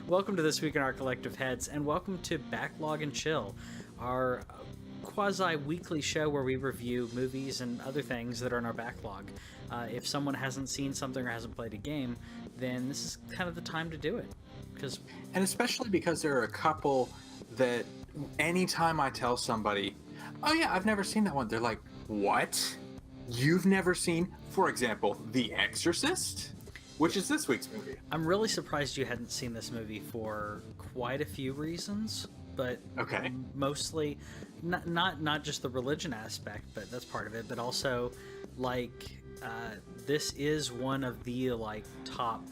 Welcome to This Week in Our Collective Heads, and welcome to Backlog and Chill, our quasi-weekly show where we review movies and other things that are in our backlog. If someone hasn't seen something or hasn't played a game, then this is kind of the time to do it. And especially because there are a couple that anytime I tell somebody, oh yeah, I've never seen that one, they're like, what? You've never seen, for example, The Exorcist? Which is this week's movie. I'm really surprised you hadn't seen this movie for quite a few reasons, but okay. Mostly not just the religion aspect, but that's part of it, but also this is one of the top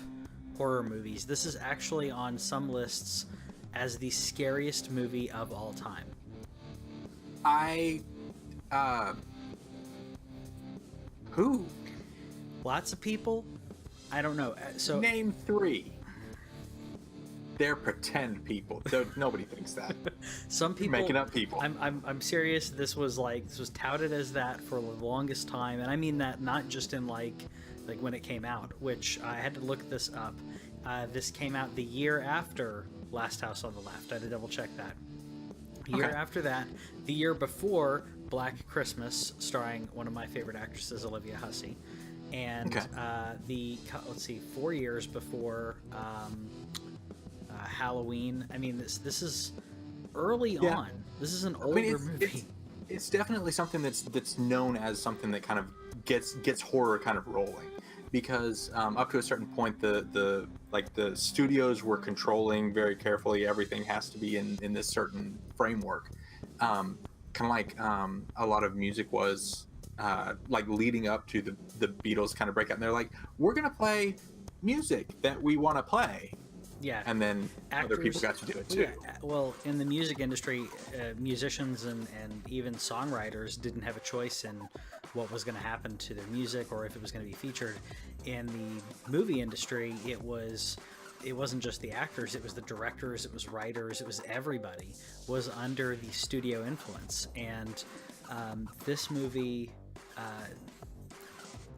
horror movies. This is actually on some lists as the scariest movie of all time. Who? Lots of people. I don't know. So name three. They're pretend people. Nobody thinks that. Some people You're making up people. I'm serious. This was touted as that for the longest time, and I mean that not just in like when it came out, which I had to look this up. This came out the year after Last House on the Left. I had to double check that. The year after that, the year before Black Christmas, starring one of my favorite actresses, Olivia Hussey. And 4 years before Halloween. I mean, this is early on. This is an older movie. It's definitely something that's known as something that kind of gets horror kind of rolling, because up to a certain point, the studios were controlling very carefully. Everything has to be in this certain framework, kind of like a lot of music was. Leading up to the Beatles kind of breakout, and they're like, we're gonna play music that we want to play, and then other people got to do it too. Well, in the music industry, musicians and even songwriters didn't have a choice in what was going to happen to their music or if it was going to be featured. In the movie industry, it wasn't just the actors, it was the directors, it was writers, it was everybody was under the studio influence. And this movie,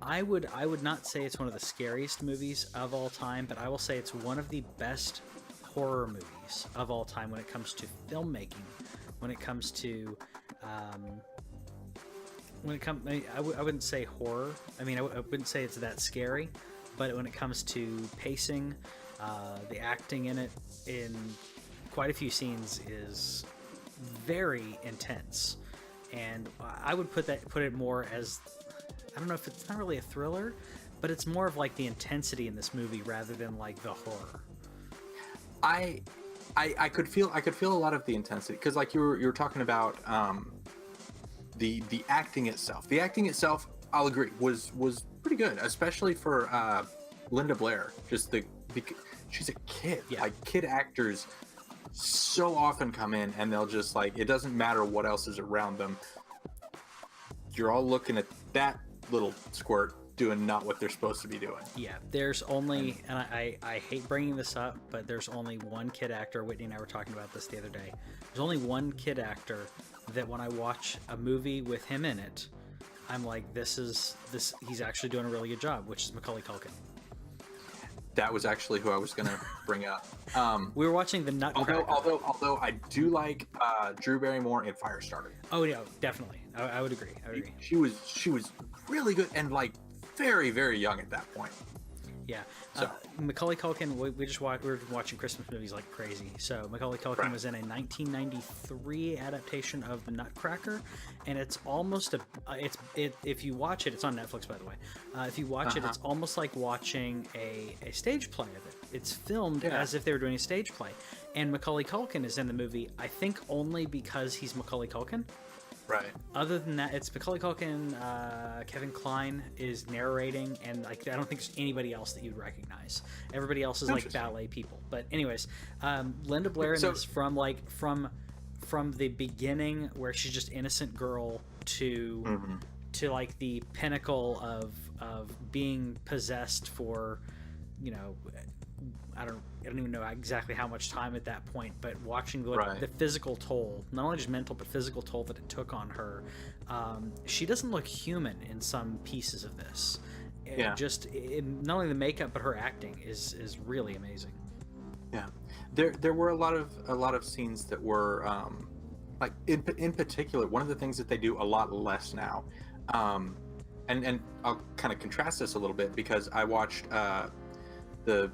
I would not say it's one of the scariest movies of all time, but I will say it's one of the best horror movies of all time when it comes to filmmaking. When it comes to I wouldn't say horror. I mean, I wouldn't say it's that scary, but when it comes to pacing, the acting in it in quite a few scenes is very intense. And I would put it more as, I don't know if it's not really a thriller, but it's more of like the intensity in this movie rather than like the horror. I could feel a lot of the intensity, because like you were talking about the acting itself. The acting itself, I'll agree, was pretty good, especially for Linda Blair. She's a kid. Yeah. Like, kid actors so often come in and they'll just it doesn't matter what else is around them. You're all looking at that little squirt doing not what they're supposed to be doing. Yeah, there's only, and I hate bringing this up, but there's only one kid actor. Whitney and I were talking about this the other day. There's only one kid actor that when I watch a we with him in it, I'm like, he's actually doing a really good job, which is Macaulay Culkin. That was actually who I was going to bring up. We were watching The Nutcracker. Although I do like Drew Barrymore in Firestarter. Oh yeah, definitely. I would agree. She was really good and very, very young at that point. Yeah. So Macaulay Culkin, we were watching Christmas movies like crazy. So Macaulay Culkin was in a 1993 adaptation of The Nutcracker, and it's almost if you watch it, it's on Netflix, by the way. If you watch it, it's almost like watching a stage play of it. It's filmed as if they were doing a stage play, and Macaulay Culkin is in the movie. I think only because he's Macaulay Culkin. Right. Other than that, it's Macaulay Culkin. Kevin Kline is narrating, and I don't think there's anybody else that you'd recognize. Everybody else is like ballet people. But anyways, Linda Blair in this from the beginning, where she's just innocent girl, to like the pinnacle of being possessed for, I don't even know exactly how much time at that point, but watching the physical toll, not only just mental, but physical toll that it took on her. She doesn't look human in some pieces of this. Yeah. Not only the makeup, but her acting is really amazing. Yeah. There were a lot of scenes that were like in particular, one of the things that they do a lot less now, and I'll kind of contrast this a little bit because I watched the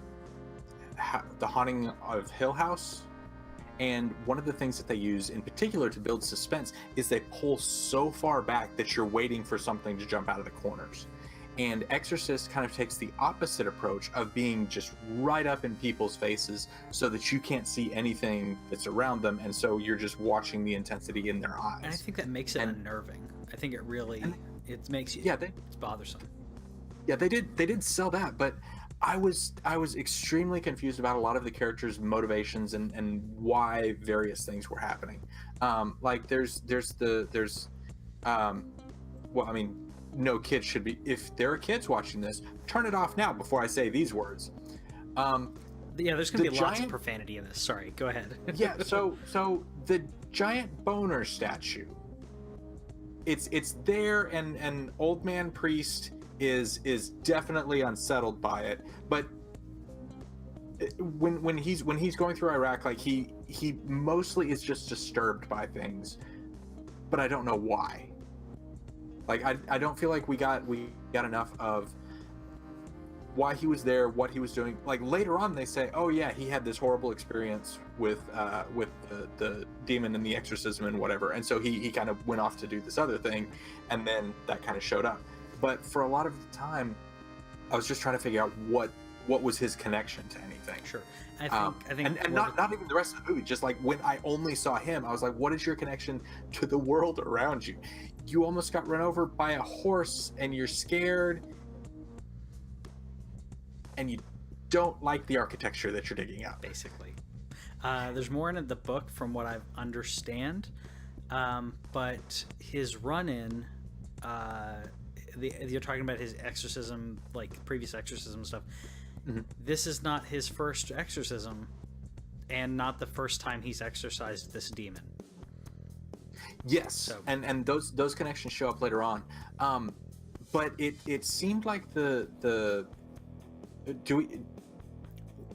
Haunting of Hill House, and one of the things that they use in particular to build suspense is they pull so far back that you're waiting for something to jump out of the corners. And Exorcist kind of takes the opposite approach of being just right up in people's faces so that you can't see anything that's around them, and so you're just watching the intensity in their eyes. And I think that makes it unnerving. I think it really it makes you it's bothersome. Yeah, they did sell that, but I was extremely confused about a lot of the characters' motivations and why various things were happening. Like there's well, I mean, no kid should be. If there are kids watching this, turn it off now before I say these words. Yeah, there's gonna be lots of profanity in this. Sorry, go ahead. Yeah, so the giant boner statue, it's there, and old man priest is definitely unsettled by it. But when he's going through Iraq, like he mostly is just disturbed by things, but I don't know why. Like I don't feel like we got enough of why he was there, what he was doing. Like later on, they say, "Oh yeah, he had this horrible experience with the demon and the exorcism and whatever," and so he kind of went off to do this other thing, and then that kind of showed up. But for a lot of the time, I was just trying to figure out what was his connection to anything. Sure, I think, and not even the rest of the movie. Just like when I only saw him, I was like, "What is your connection to the world around you? You almost got run over by a horse, and you're scared, and you don't like the architecture that you're digging up." Basically, there's more in the book from what I understand, but his run-in, you're talking about his exorcism, like previous exorcism stuff. Mm-hmm. This is not his first exorcism, and not the first time he's exorcised this demon. Yes, so. and those connections show up later on, but it seemed like we're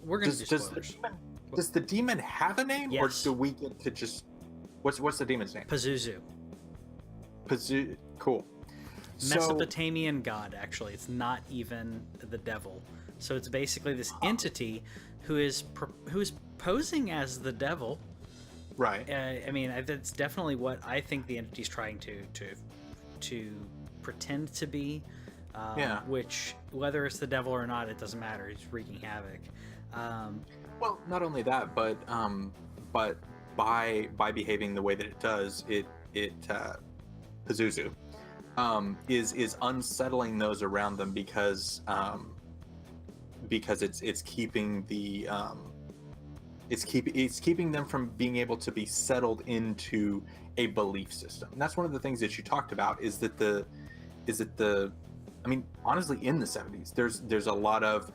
gonna does the demon have a name? Yes. Or do we get to just what's the demon's name? Pazuzu. Cool. Mesopotamian god, actually. It's not even the devil. So it's basically this entity who is posing as the devil. Right. I mean, that's definitely what I think the entity's trying to pretend to be. Yeah. Which, whether it's the devil or not, it doesn't matter. It's wreaking havoc. Well, not only that, but by behaving the way that it does, Pazuzu, is unsettling those around them because it's keeping the it's keeping them from being able to be settled into a belief system. And that's one of the things that you talked about is that I mean, honestly, in the 70s, there's a lot of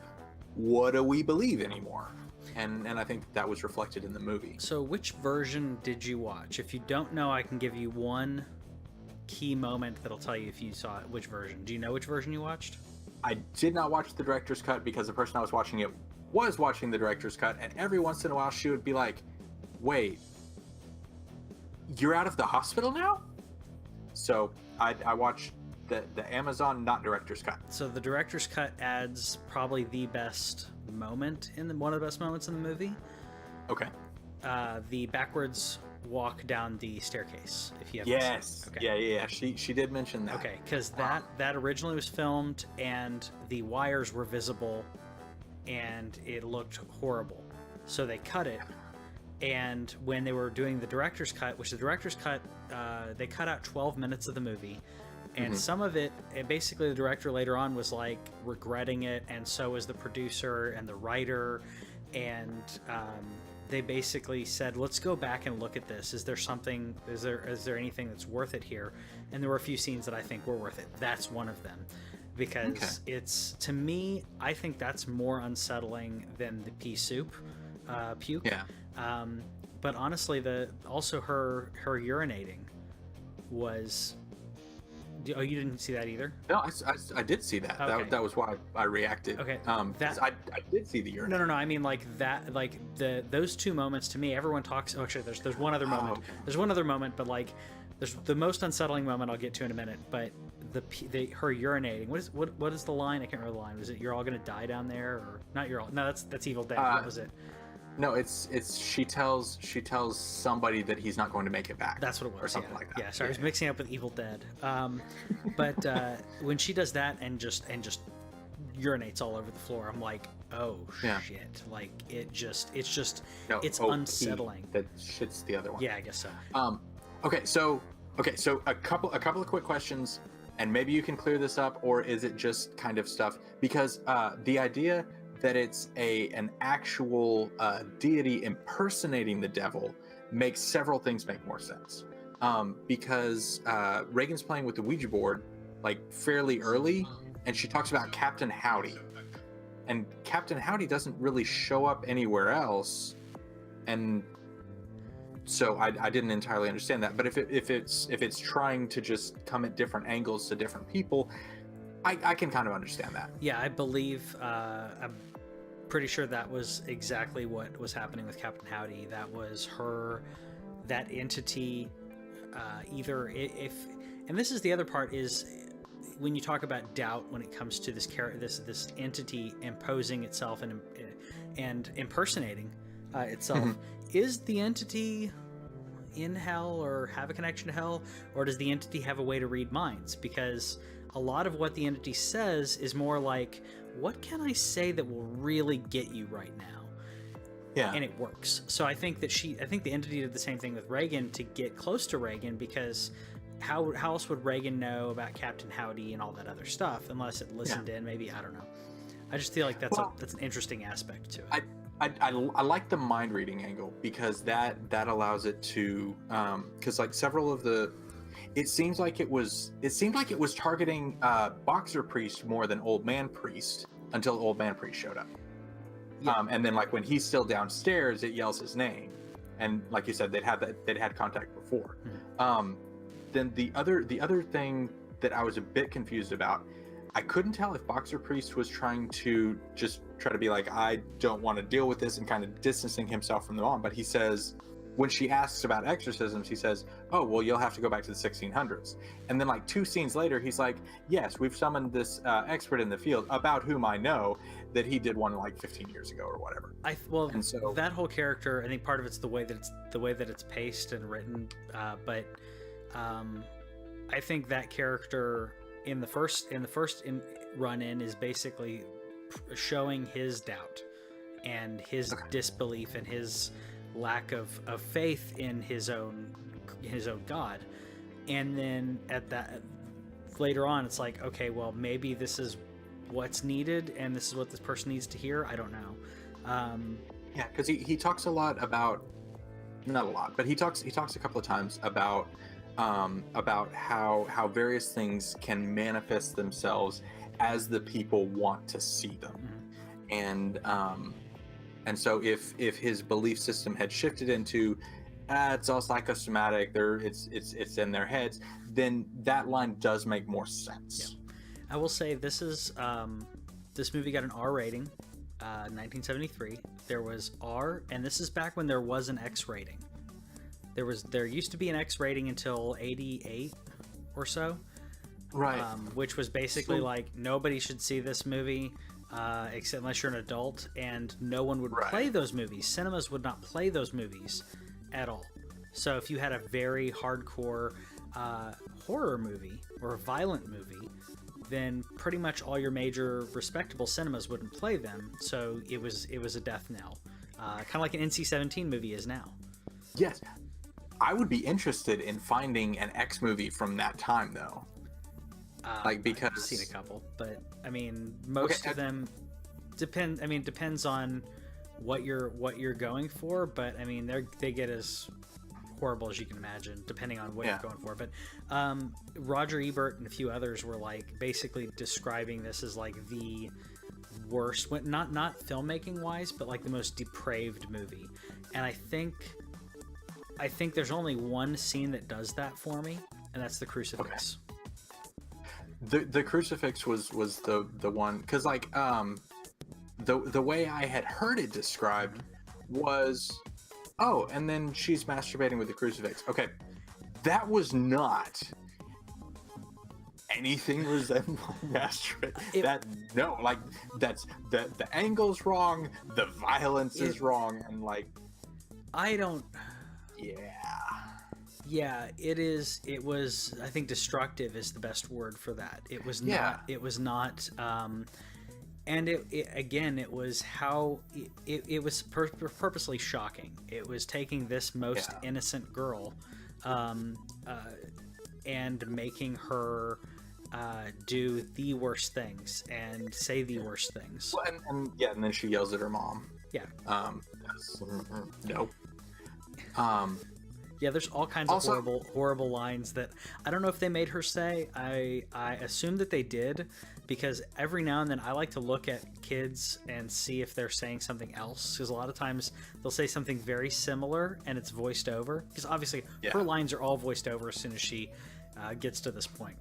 what do we believe anymore? And I think that was reflected in the movie. So which version did you watch? If you don't know, I can give you one key moment that'll tell you if you saw it, which version. Do you know which version you watched? I did not watch the director's cut because the person I was watching it was watching the director's cut, and every once in a while she would be like, "Wait, you're out of the hospital now?" So I watched the Amazon not director's cut. So the director's cut adds probably the best moment one of the best moments in the movie. Okay. The backwards walk down the staircase. If you have yes, okay. Yeah. She did mention that. Okay, because that originally was filmed and the wires were visible, and it looked horrible. So they cut it, and when they were doing the director's cut, which the director's cut, they cut out 12 minutes of the movie. And some of it, basically the director later on was like regretting it, and so was the producer and the writer, and they basically said, let's go back and look at this. Is there anything that's worth it here? And there were a few scenes that I think were worth it. That's one of them, because it's, to me, I think that's more unsettling than the pea soup, puke. Yeah. But honestly, also her urinating was Oh, you didn't see that either? No, I did see that. Okay. That was why I reacted. Okay. 'Cause I did see the urinate. No. I mean, like that, like those two moments to me. Everyone talks. Oh, actually, there's one other moment. Okay. There's one other moment, but like, there's the most unsettling moment I'll get to in a minute. But her urinating. What is the line? I can't remember the line. Was it "You're all gonna die down there" or not? You're all. No, that's Evil Dead. What was it? No, it's she tells somebody that he's not going to make it back. That's what it was, or something yeah. like that. Yeah, sorry, I was mixing up with Evil Dead. But when she does that and just urinates all over the floor, I'm like, oh shit! Like it's unsettling. That shit's the other one. Yeah, I guess so. Okay, so a couple of quick questions, and maybe you can clear this up, or is it just kind of stuff? Because the idea that it's an actual deity impersonating the devil makes several things make more sense. Because Reagan's playing with the Ouija board like fairly early, and she talks about Captain Howdy, and Captain Howdy doesn't really show up anywhere else, and so I didn't entirely understand that. But if it's trying to just come at different angles to different people, I can kind of understand that. Yeah, I believe I'm pretty sure that was exactly what was happening with Captain Howdy. That was that entity. Either if, and this is the other part, is when you talk about doubt when it comes to this entity imposing itself and impersonating itself. Is the entity in hell or have a connection to hell, or does the entity have a way to read minds? Because a lot of what the entity says is more like, what can I say that will really get you right now? Yeah. And it works. So I think that the entity did the same thing with Reagan to get close to Reagan, because how else would Reagan know about Captain Howdy and all that other stuff unless it listened in? Maybe, I don't know. I just feel like that's an interesting aspect to it. I like the mind reading angle, because that allows it to because like several of the it seemed like it was targeting Boxer Priest more than Old Man Priest until Old Man Priest showed up. Yeah. And then like when he's still downstairs, it yells his name, and like you said, they'd had contact before. Then the other thing that I was a bit confused about, I couldn't tell if Boxer Priest was trying to just try to be like, I don't want to deal with this, and kind of distancing himself from the mom. But he says, when she asks about exorcisms, he says, oh, well, you'll have to go back to the 1600s. And then like 2 scenes later, he's like, yes, we've summoned this expert in the field about whom I know that he did one like 15 years ago or whatever. And so that whole character, I think part of it's the way that it's paced and written. But I think that character in the first run-in is basically showing his doubt and his disbelief and his lack of faith in his own God. And then later on, it's like, okay, well, maybe this is what's needed and this is what this person needs to hear. I don't know. Yeah, because he talks a lot about, not a lot, but he talks a couple of times about how various things can manifest themselves as the people want to see them. And so if his belief system had shifted into it's all psychosomatic, it's in their heads, then that line does make more sense. Yeah. I will say this movie got an R rating, 1973. There was R, and this is back when there was an X rating. There used to be an X rating until 88 or so, right? Which was basically like, nobody should see this movie except unless you're an adult, and no one would play those movies. Cinemas would not play those movies at all. So if you had a very hardcore horror movie or a violent movie, then pretty much all your major respectable cinemas wouldn't play them. So it was a death knell, kind of like an NC-17 movie is now. Yes. I would be interested in finding an X movie from that time, though. Because I've seen a couple, but I mean, most of them depend. I mean, depends on what you're going for, but I mean, they get as horrible as you can imagine, depending on what you're going for. But Roger Ebert and a few others were like basically describing this as like the worst, not filmmaking wise, but like the most depraved movie. And I think there's only one scene that does that for me, and that's the crucifix. the crucifix was the one, because like the way I had heard it described was, oh, and then she's masturbating with the crucifix. Okay, that was not anything resembling masturbate. Like that's the angle's wrong, the violence is wrong, and like I don't. Yeah. Yeah, it is. It was. I think destructive is the best word for that. It was not. Yeah. It was not. And it again, it was how it was purposely shocking. It was taking this most innocent girl, and making her do the worst things and say the worst things. Well, and then she yells at her mom. Yeah. No. Yeah, there's all kinds of horrible lines that I don't know if they made her say. I assume that they did, because every now and then I like to look at kids and see if they're saying something else, because a lot of times they'll say something very similar and it's voiced over, because obviously her lines are all voiced over as soon as she gets to this point.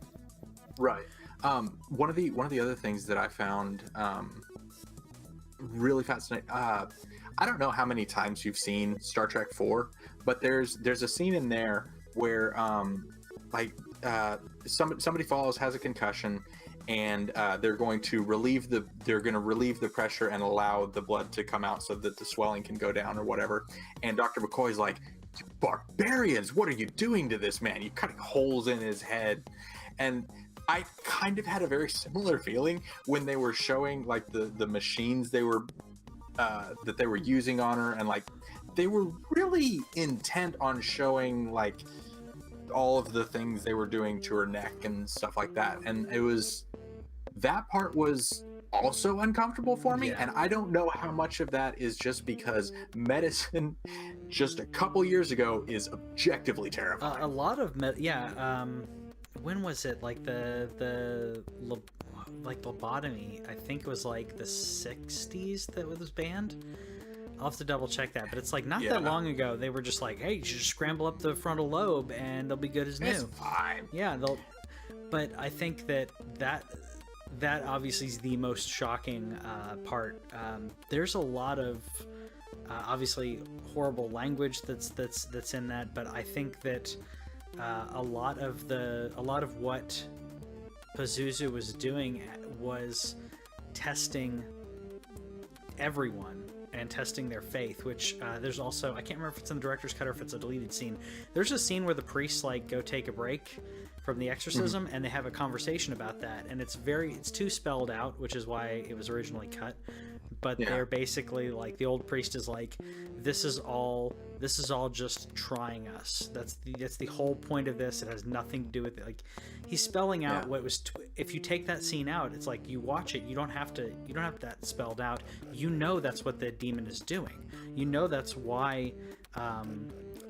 Right. One of the other things that I found really fascinating. I don't know how many times you've seen Star Trek 4, but there's a scene in there where somebody falls, has a concussion, and they're going to relieve the pressure and allow the blood to come out so that the swelling can go down or whatever. And Dr. McCoy's like, "You barbarians, what are you doing to this man? You're cutting holes in his head." And I kind of had a very similar feeling when they were showing like the machines they were that they were using on her, and like they were really intent on showing like all of the things they were doing to her neck and stuff like that. And that part was also uncomfortable for me. And I don't know how much of that is just because medicine just a couple years ago is objectively terrifying. A lot of when was it, like the lobotomy? I think it was like the 60s that was banned. I'll have to double check that, but it's like not that long ago. They were just like, "Hey, you should just scramble up the frontal lobe and they'll be good as new." It's fine. Yeah, but I think that obviously is the most shocking part. There's a lot of obviously horrible language that's in that, but I think that a lot of what Pazuzu was doing was testing everyone and testing their faith, which there's also, I can't remember if it's in the director's cut or if it's a deleted scene. There's a scene where the priests like go take a break from the exorcism, and they have a conversation about that, and it's too spelled out, which is why it was originally cut. But they're basically like, the old priest is like, this is all just trying us. That's the whole point of this. It has nothing to do with it. Like, he's spelling out what was if you take that scene out, it's like, you watch it, you don't have that spelled out. You know that's what the demon is doing. You know that's why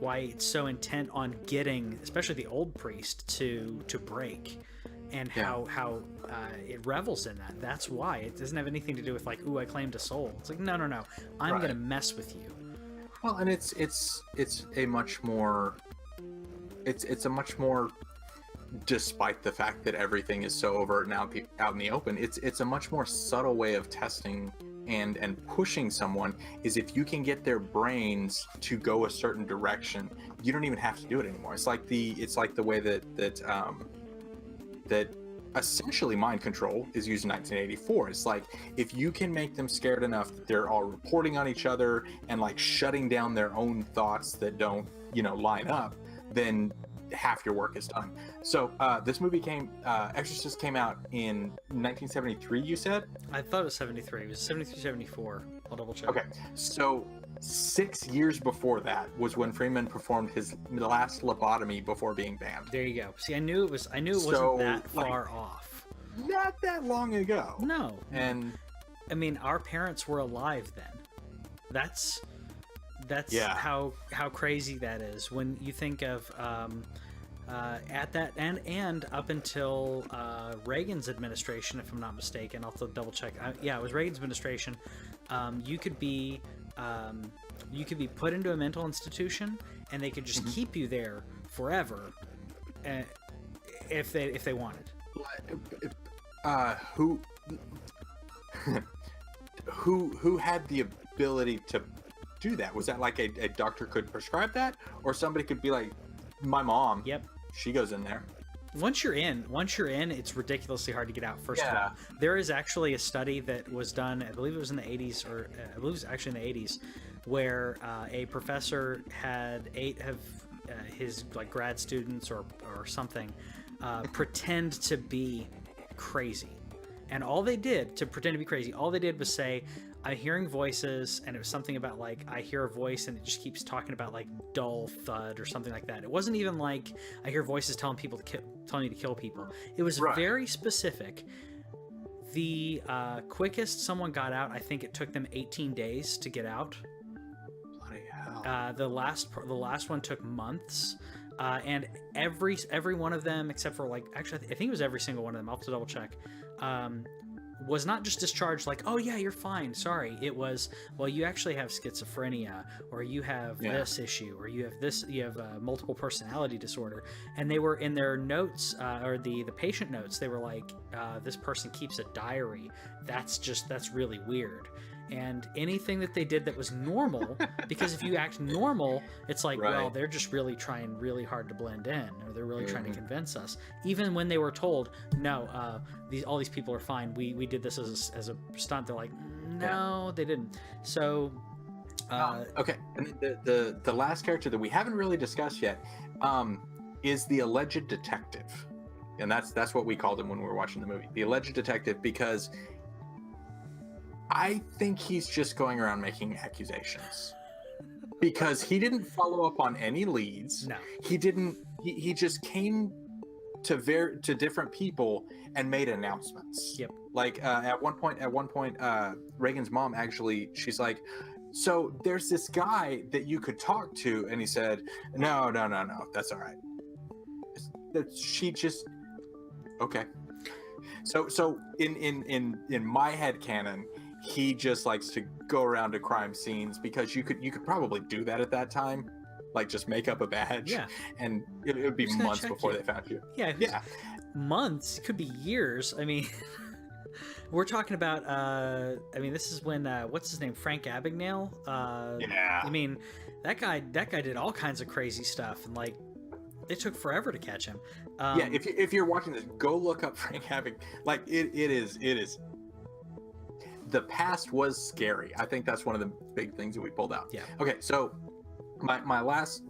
it's so intent on getting especially the old priest to break, and how it revels in that. That's why it doesn't have anything to do with like, ooh, I claimed a soul. It's like, no, I'm gonna mess with you. Well, and it's a much more, despite the fact that everything is so overt now out in the open, it's a much more subtle way of testing and pushing someone. Is if you can get their brains to go a certain direction, you don't even have to do it anymore. It's like the way that essentially mind control is used in 1984. It's like, if you can make them scared enough that they're all reporting on each other and like shutting down their own thoughts that don't, line up, then half your work is done. So this movie Exorcist came out in 1973, you said? I thought it was 73. It was 73, 74. I'll double check. Okay, so 6 years before that was when Freeman performed his last lobotomy before being banned. There you go. See, I knew it wasn't that far off. Not that long ago. No. And I mean, our parents were alive then. That's how crazy that is when you think of at that and up until Reagan's administration, if I'm not mistaken. I'll have to double check. It was Reagan's administration. You could be put into a mental institution, and they could just keep you there forever, if they wanted. Who who had the ability to do that? Was that like a doctor could prescribe that, or somebody could be like, my mom? Yep. She goes in there. Once you're in, it's ridiculously hard to get out. First of all, there is actually a study that was done, I believe it was in the 80s, or I believe it was actually in the 80s, where a professor had his like grad students or something pretend to be crazy. And all they did to pretend to be crazy, all they did was say, I'm hearing voices, and it was something about like, I hear a voice and it just keeps talking about like dull thud or something like that. It wasn't even like, I hear voices telling you to kill people. It was very specific. The quickest someone got out, I think it took them 18 days to get out. Bloody hell. The last one took months. And every one of them, except for like, actually, I think it was every single one of them, I'll have to double check, was not just discharged like, oh yeah, you're fine, sorry. It was, well, you actually have schizophrenia, or you have this issue, or you have multiple personality disorder. And they were in their notes, or the patient notes, they were like, this person keeps a diary. That's really weird. And anything that they did that was normal, because if you act normal, it's like, well, they're just really trying really hard to blend in, or they're really trying to convince us. Even when they were told, no, all these people are fine, we did this as a stunt, they're like, no, they didn't. So, okay, and the last character that we haven't really discussed yet is the alleged detective, and that's what we called him when we were watching the movie, the alleged detective, because I think he's just going around making accusations, because he didn't follow up on any leads. No, he didn't. He just came to different people and made announcements. Yep. Like at one point, Reagan's mom actually, she's like, so there's this guy that you could talk to, and he said, no, that's all right. She just, okay. So in my head canon, he just likes to go around to crime scenes, because you could probably do that at that time, like just make up a badge, and it would be months before they found you. Yeah, months, it could be years. I mean, we're talking about. I mean, this is when what's his name, Frank Abagnale. I mean, that guy did all kinds of crazy stuff, and like, it took forever to catch him. If you're watching this, go look up Frank Abagnale. Like it is. The past was scary. I think that's one of the big things that we pulled out. Yeah. Okay, so my last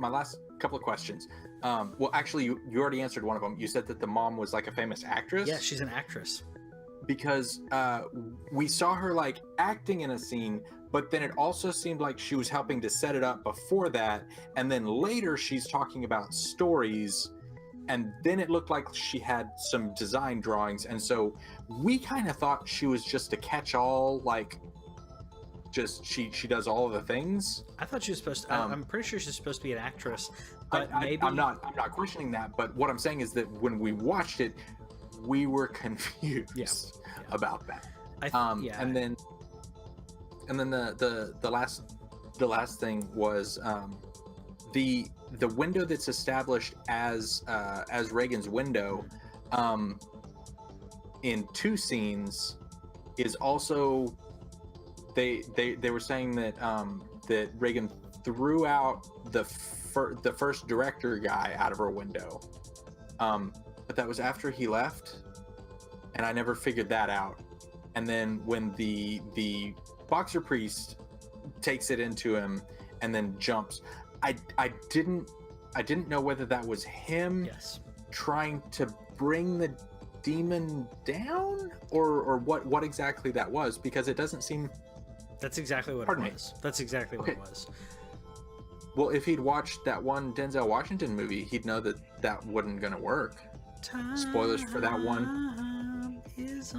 couple of questions. Well, actually, you already answered one of them. You said that the mom was like a famous actress. Yeah, she's an actress. Because we saw her like acting in a scene, but then it also seemed like she was helping to set it up before that, and then later she's talking about stories. And then it looked like she had some design drawings, and so we kind of thought she was just a catch-all, like, just she does all of the things. I thought she was supposed to. I'm pretty sure she's supposed to be an actress, but maybe I'm not questioning that. But what I'm saying is that when we watched it, we were confused about that. And then the last thing was the window that's established as Reagan's window in two scenes is also they were saying that that Reagan threw out the first director guy out of her window, but that was after he left, and I never figured that out. And then when the boxer priest takes it into him and then jumps, I didn't know whether that was him trying to bring the demon down, or what exactly that was, because it doesn't seem. That's exactly what it was. That's exactly what it was. Well, if he'd watched that one Denzel Washington movie, he'd know that wasn't gonna work. Spoilers for that one.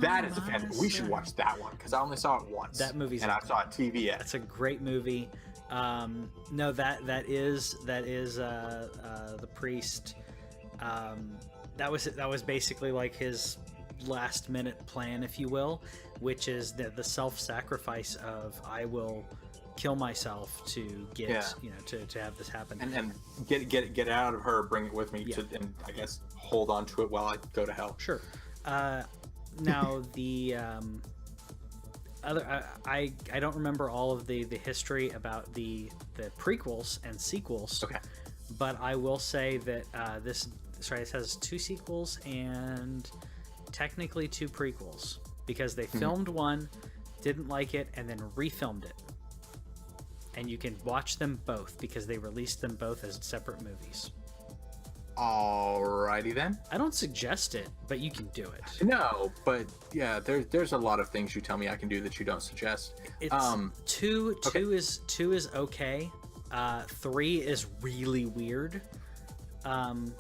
That is a fantastic. We should watch that one, because I only saw it once. That movie's and I saw it TV. That's a great movie. No, that is the priest. That was basically like his last minute plan, if you will, which is the self-sacrifice of, I will kill myself to get to have this happen, and get it out of her, bring it with me to, and I guess hold on to it while I go to hell. Sure. Now the other I don't remember all of the history about the prequels and sequels. Okay. But I will say that this has 2 sequels and technically 2 prequels, because they filmed one, didn't like it, and then refilmed it. And you can watch them both because they released them both as separate movies. Alrighty then. I don't suggest it, but you can do it. No, but yeah, there's a lot of things you tell me I can do that you don't suggest. It's two is okay. 3 is really weird. And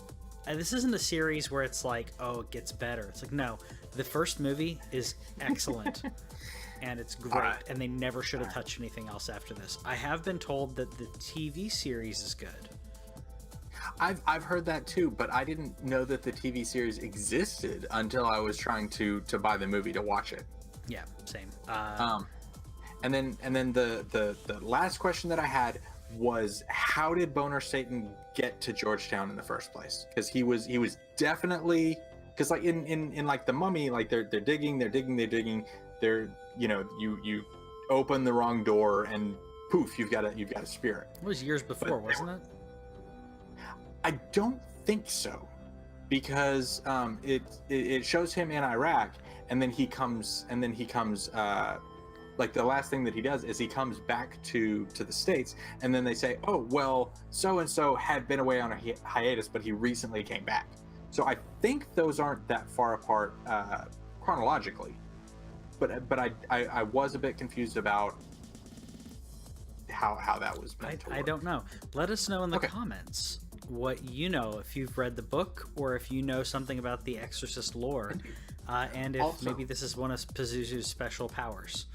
this isn't a series where it's like, oh, it gets better. It's like, no, the first movie is excellent. And it's great, right. And they never should have touched anything else after this. I have been told that the TV series is good. I've heard that too, but I didn't know that the TV series existed until I was trying to buy the movie to watch it. Yeah, same. And then the last question that I had was, how did Boner Satan get to Georgetown in the first place? Because he was definitely, because like in like the Mummy, like they're digging, they're you open the wrong door and poof, you've got a spirit. It was years before, wasn't it? I don't think so, because it shows him in Iraq, and then he comes like the last thing that he does is he comes back to the States, and then they say, oh well, so and so had been away on a hiatus, but he recently came back. So I think those aren't that far apart chronologically, but I was a bit confused about how that was meant to work. I don't know. Let us know in the comments what you know, if you've read the book or if you know something about the Exorcist lore, and if also, maybe this is one of Pazuzu's special powers.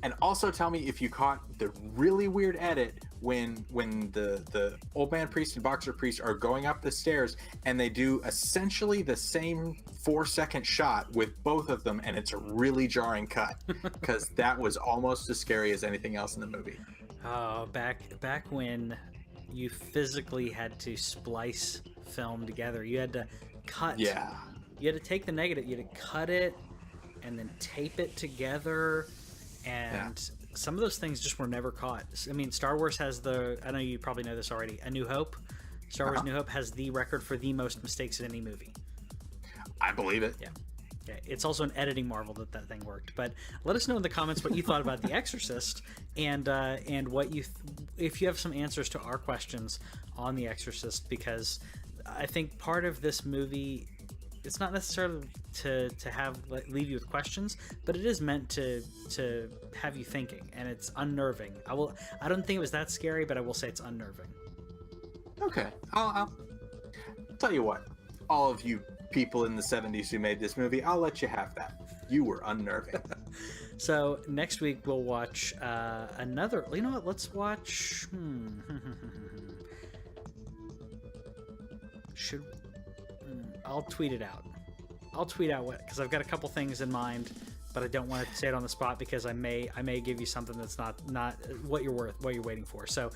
And also tell me if you caught the really weird edit when the old man priest and boxer priest are going up the stairs, and they do essentially the same 4-second shot with both of them, and it's a really jarring cut, because that was almost as scary as anything else in the movie. Oh, back when you physically had to splice film together. You had to cut. Yeah. You had to take the negative, you had to cut it and then tape it together. And some of those things just were never caught. I mean, Star Wars has I know you probably know this already, A New Hope. Star Wars New Hope has the record for the most mistakes in any movie. I believe it. Yeah. It's also an editing marvel that thing worked. But let us know in the comments what you thought about The Exorcist, and what if you have some answers to our questions on The Exorcist, because I think part of this movie, it's not necessarily to leave you with questions, but it is meant to have you thinking, and it's unnerving. I don't think it was that scary, but I will say it's unnerving. Okay, I'll tell you what, all of you people in the 70s who made this movie, I'll let you have that. You were unnerving. So next week we'll watch another. You know what? Let's watch. I'll tweet it out. I'll tweet out what, because I've got a couple things in mind, but I don't want to say it on the spot because I may give you something that's not what you're waiting for. So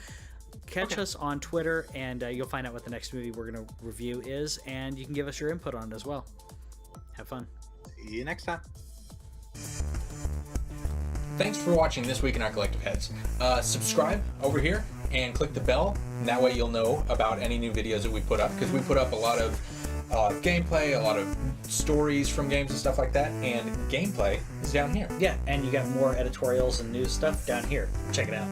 catch us on Twitter, and you'll find out what the next movie we're going to review is, and you can give us your input on it as well. Have fun. See you next time. Thanks for watching This Week in Our Collective Heads. Subscribe over here and click the bell, and that way you'll know about any new videos that we put up, because we put up a lot of gameplay, a lot of stories from games and stuff like that, and gameplay is down here. Yeah, and you got more editorials and news stuff down here. Check it out.